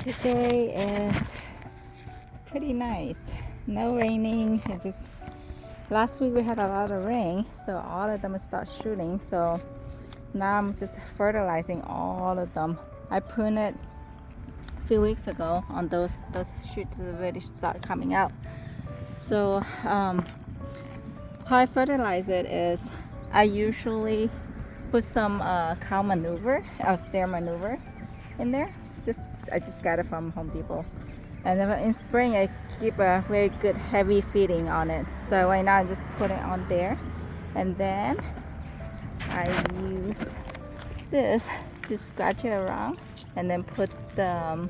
Today is pretty nice. No raining. It's just last week we had a lot of rain, so all of them start shooting. So now I'm just fertilizing all of them. I pruned a few weeks ago on those shoots already start coming out. So how I fertilize it is I usually put some cow manure or steer manure in there. I just got it from Home Depot. And then in spring I keep a very good heavy feeding on it. So right now I just put it on there, and then I use this to scratch it around, and then put the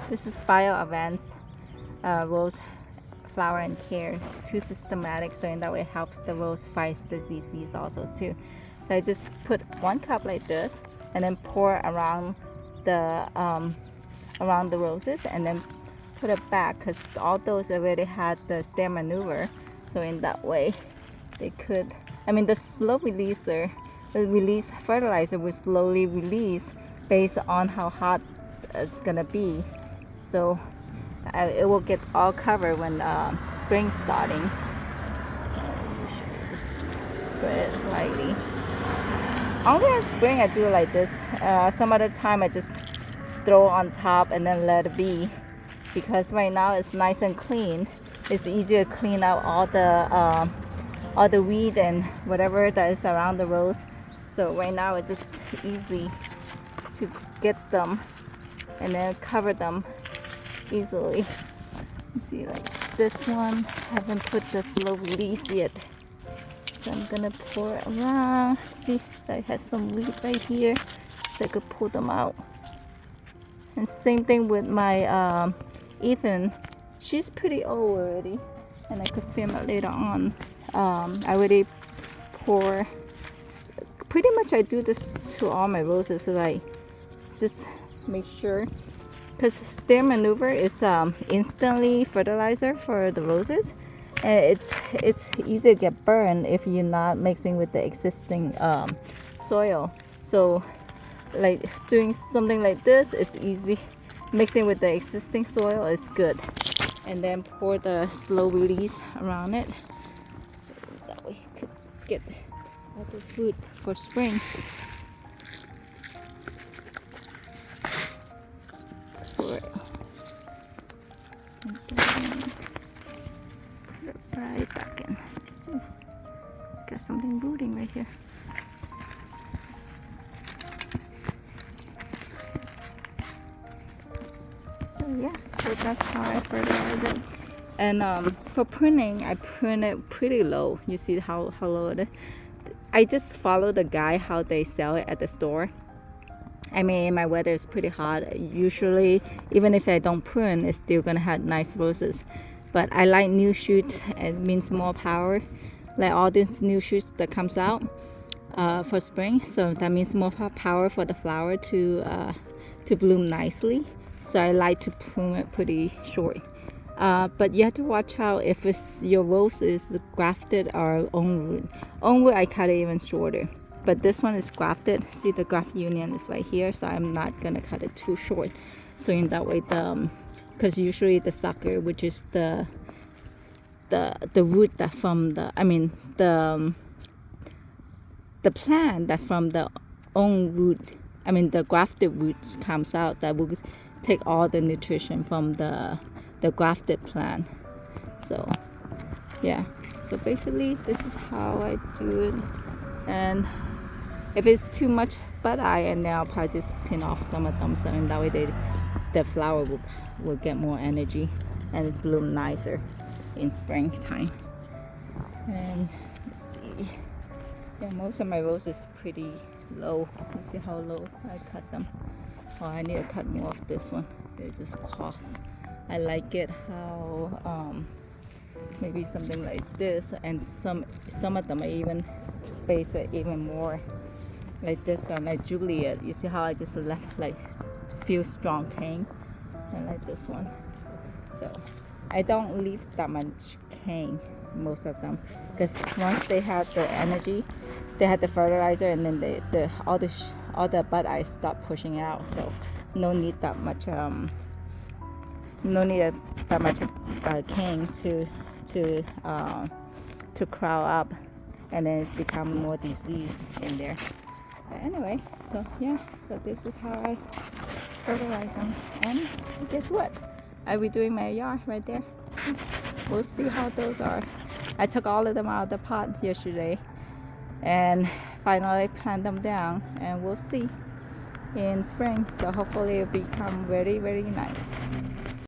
this is Bio Advanced Rose Flower and Care 2 Systematic, so in that way it helps the rose fight the disease also too. So I just put 1 cup like this, and then pour around the roses, and then put it back because all those already had the stem maneuver. So in that way they could, the slow releaser, the release fertilizer will slowly release based on how hot it's gonna be. So it will get all covered when spring starting. Just spread it lightly. Only in spring I do it like this. Some other time I just throw on top and then let it be, because right now it's nice and clean. It's easier to clean out all the weed and whatever that is around the rose. So right now it's just easy to get them and then cover them easily. You see, like this one, I haven't put the slow release yet. So I'm gonna pour it around. See, I have some weed right here, so I could pull them out. And same thing with my Ethan. She's pretty old already, and I could film it later on. I already pour. Pretty much I do this to all my roses, so I just make sure, because stem maneuver is instantly fertilizer for the roses. And it's easy to get burned if you're not mixing with the existing soil. So like doing something like this is easy. Mixing with the existing soil is good. And then pour the slow release around it, so that way you could get all the food for spring. Just pour it. Right back in. Got something rooting right here. So yeah, so that's how I fertilize it. And for pruning, I prune it pretty low. You see how low it is? I just follow the guide how they sell it at the store. My weather is pretty hot. Usually, even if I don't prune, it's still gonna have nice roses. But I like new shoots. It means more power, like all these new shoots that comes out for spring. So that means more power for the flower to bloom nicely. So I like to prune it pretty short. But you have to watch out if your rose is grafted or own root. Own root I cut it even shorter. But this one is grafted. See, the graft union is right here, so I'm not gonna cut it too short. So in that way, because usually the sucker, which is the root that from the plant that from the own root, the grafted roots comes out, that will take all the nutrition from the grafted plant. So yeah, so basically this is how I do it. And if it's too much bud eye, and then I'll probably just pin off some of them, so in that way the flower will get more energy and bloom nicer in springtime. And let's see, yeah, most of my roses pretty low. You see how low I cut them? Oh, I need to cut more of this one. They just cross. I like it how maybe something like this, and some of them I even space it even more, like this one, like Juliet. You see how I just left like few strong cane, and like this one. So I don't leave that much cane, most of them, because once they have the energy, they have the fertilizer, and then all the bud I stopped pushing out, so no need that much cane to crowd up, and then it's become more disease in there. But anyway, so yeah, so this is how I fertilize them. And guess what? I'll be doing my yard right there. We'll see how those are. I took all of them out of the pot yesterday and finally plant them down, and we'll see in spring. So hopefully it'll become very, very nice.